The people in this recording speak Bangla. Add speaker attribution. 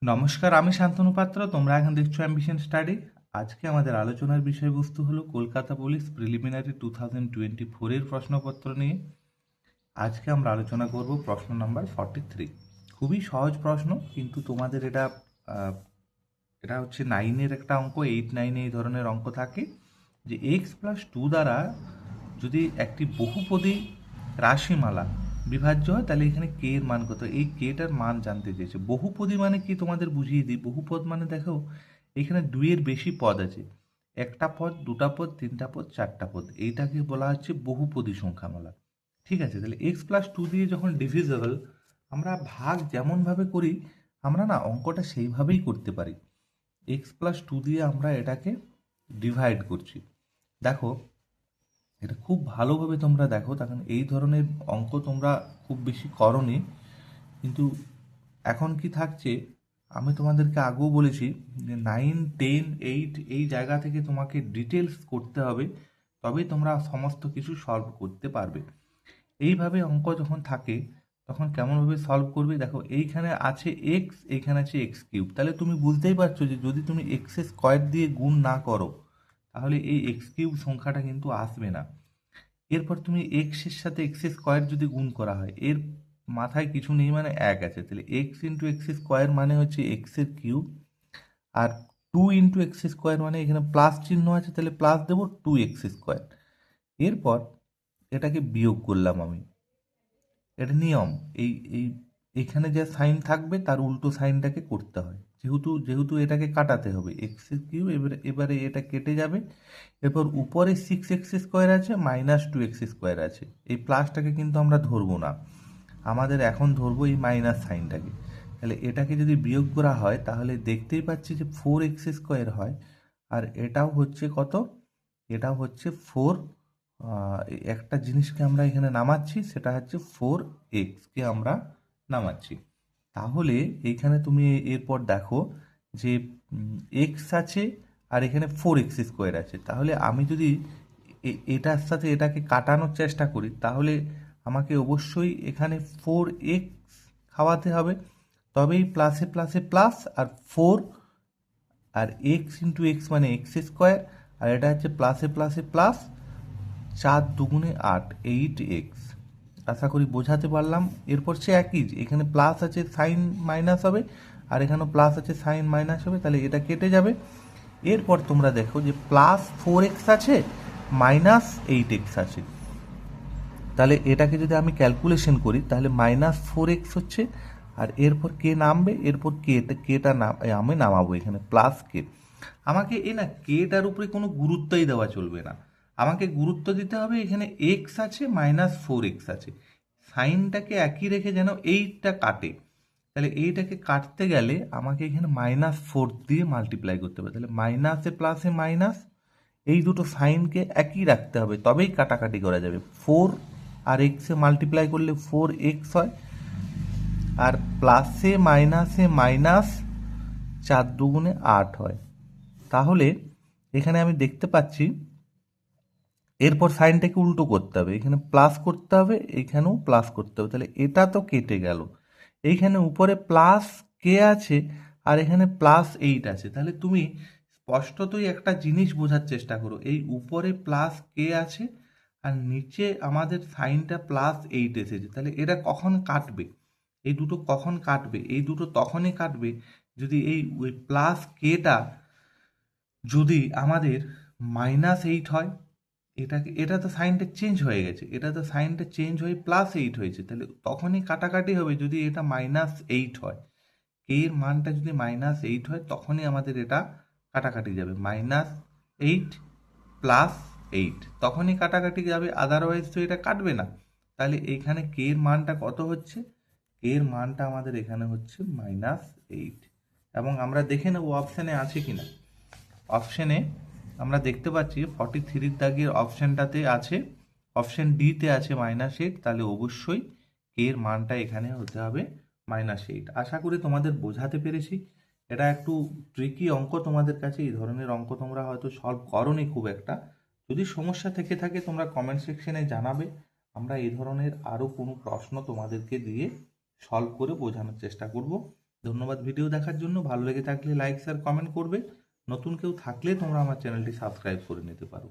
Speaker 1: নমস্কার, আমি শান্তনু পাত্র। তোমরা এখন দেখছো অ্যাম্বিশন স্টাডি। আজকে আমাদের আলোচনার বিষয়বস্তু হলো কলকাতা পুলিশ প্রিলিমিনারি 2024-এর প্রশ্নপত্র নিয়ে। আজকে আমরা আলোচনা করব প্রশ্ন নাম্বার 43। খুবই সহজ প্রশ্ন, কিন্তু তোমাদের এটা হচ্ছে 9-এর একটা অঙ্ক। 8-9-এ এই ধরনের অঙ্ক থাকে যে x+2 দ্বারা যদি একটি বহুপদী রাশিমালা বিভাজ্য হয়, তাহলে এখানে কে এর মান কত। এই কেটার মান জানতে চেয়েছে। বহুপদী মানে কি তোমাদের বুঝিয়ে দিই। বহুপদ মানে দেখো, এখানে দুইয়ের বেশি পদ আছে। একটা পদ, দুটা পদ, তিনটা পদ, চারটা পদ, এইটাকে বলা হচ্ছে বহুপদী সংখ্যামালা। ঠিক আছে, তাহলে x+2 দিয়ে যখন ডিভিজেবল, আমরা ভাগ যেমনভাবে করি আমরা না অঙ্কটা সেইভাবেই করতে পারি। x+2 দিয়ে আমরা এটাকে ডিভাইড করছি। দেখো, এটা খুব ভালোভাবে তোমরা দেখো, তখন এই ধরনের অঙ্ক তোমরা খুব বেশি করনি। কিন্তু এখন কি থাকছে, আমি তোমাদেরকে আগেও বলেছি যে 9, 10, 8 এই জায়গা থেকে তোমাকে ডিটেলস করতে হবে, তবেই তোমরা সমস্ত কিছু সলভ করতে পারবে। এইভাবে অঙ্ক যখন থাকে তখন কেমনভাবে সলভ করবে, দেখো এইখানে আছে এক্স, এইখানে আছে x কিউব। তাহলে তুমি বুঝতেই পারছো যে যদি তুমি এক্স স্কোয়ার দিয়ে গুণ না করো, তাহলে এই x কিউব সংখ্যাটা কিন্তু আসবে না। এরপর তুমি এক্সের সাথে x² যদি গুণ করা হয়, এর মাথায় কিছু নেই মানে এক আছে, তাহলে x×x² মানে হচ্ছে x কিউব। আর 2×x² মানে এখানে প্লাস চিহ্ন আছে, তাহলে প্লাস দেবো 2x²। এরপর এটাকে বিয়োগ করলাম আমি, এটা নিয়ম। এই এই এখানে যে সাইন থাকবে তার উল্টো সাইনটাকে করতে হয়, যেহেতু যেহেতু এটাকে কাটাতে হবে। x কিউব, এবারে এটা কেটে যাবে। এরপর উপরে 6x² আছে, -2x² আছে। এই প্লাসটাকে কিন্তু আমরা ধরবো না, আমাদের এখন ধরবো এই মাইনাস সাইনটাকে। তাহলে এটাকে যদি বিয়োগ করা হয় তাহলে দেখতেই পাচ্ছি যে 4x² হয়। আর এটাও হচ্ছে কত, এটাও হচ্ছে 4। একটা জিনিসকে আমরা এখানে নামাচ্ছি, সেটা হচ্ছে 4x-কে আমরা নামাচ্ছি। তাহলে এইখানে তুমি এরপর দেখো যে এক্স আছে আর এখানে 4x² আছে। তাহলে আমি যদি এটার সাথে এটাকে কাটানোর চেষ্টা করি, তাহলে আমাকে অবশ্যই এখানে 4x খাওয়াতে হবে, তবেই প্লাসে প্লাসে প্লাস। আর 4 আর x×x মানে x², আর এটা হচ্ছে প্লাসে প্লাসে প্লাস। 4×2 = 8, 8x। আশা করি বোঝাতে পারলাম। এরপর সে একই, এখানে প্লাস আছে সাইন মাইনাস হবে, আর এখানেও প্লাস আছে সাইন মাইনাস হবে, তাহলে এটা কেটে যাবে। এরপর তোমরা দেখো যে +4x আছে, -8x আছে। তাহলে এটাকে যদি আমি ক্যালকুলেশন করি, তাহলে -4x হচ্ছে। আর এরপর কে নামবে, এরপর কেটা আমি নামাবো এখানে প্লাস কে। আমাকে না কেটার উপরে কোনো গুরুত্বই দেওয়া চলবে না, আমাকে গুরুত্ব দিতে হবে এখানে এক্স আছে, -4x আছে। সাইনটাকে একই রেখে যেন এইটা কাটে। তাহলে এইটাকে কাটতে গেলে আমাকে এখানে -4 দিয়ে মাল্টিপ্লাই করতে হবে। তাহলে মাইনাসে প্লাসে মাইনাস, এই দুটো সাইনকে একই রাখতে হবে, তবেই কাটাকাটি করা যাবে। 4 আর এক্সে মাল্টিপ্লাই করলে 4x হয়, আর প্লাসে মাইনাসে মাইনাস, 4×2 = 8 হয়। তাহলে এখানে আমি দেখতে পাচ্ছি, এরপর সাইনটাকে উল্টো করতে হবে, এখানে প্লাস করতে হবে, এখানেও প্লাস করতে হবে। তাহলে এটা তো কেটে গেল। এইখানে উপরে প্লাস কে আছে, আর এখানে +8 আছে। তাহলে তুমি স্পষ্টতই একটা জিনিস বোঝার চেষ্টা করো, এই উপরে প্লাস কে আছে আর নিচে আমাদের সাইনটা +8 এসেছে। তাহলে এটা কখন কাটবে, এই দুটো কখন কাটবে, এই দুটো তখনই কাটবে যদি এই ওই প্লাস কেটা যদি আমাদের -8 হয়। এটা তো সাইনটা চেঞ্জ হয়ে গেছে, এটা তো সাইনটা চেঞ্জ হয়ে +8 হয়েছে, তাহলে তখনই কাটাকাটি হবে যদি এটা -8 হয়। কে এর মানটা যদি -8 হয়, তখনই আমাদের এটা কাটাকাটি যাবে। -8 +8 তখনই কাটাকাটি যাবে, আদারওয়াইজ তো এটা কাটবে না। তাহলে এইখানে কে এর মানটা কত হচ্ছে, কে এর মানটা আমাদের এখানে হচ্ছে -8। এবং আমরা দেখে নেব অপশানে আছে কিনা। অপশানে আমরা দেখতে পাচ্ছি 43 দাগের অপশানটাতে আছে, অপশান ডিতে আছে -8। তাহলে অবশ্যই কে এর মানটা এখানে হতে হবে -8। আশা করি তোমাদের বোঝাতে পেরেছি। এটা একটু ট্রিকি অঙ্ক তোমাদের কাছে, এই ধরনের অঙ্ক তোমরা হয়তো সলভ করোনি খুব একটা। যদি সমস্যা থেকে থাকে তোমরা কমেন্ট সেকশনে জানাবে, আমরা এই ধরনের আরও কোনো প্রশ্ন তোমাদেরকে দিয়ে সলভ করে বোঝানোর চেষ্টা করব। ধন্যবাদ ভিডিও দেখার জন্য। ভালো লেগে থাকলে লাইক শেয়ার কমেন্ট করবে। নতুন কেউ থাকলে তোমরা আমার চ্যানেলটি সাবস্ক্রাইব করে নিতে পারো।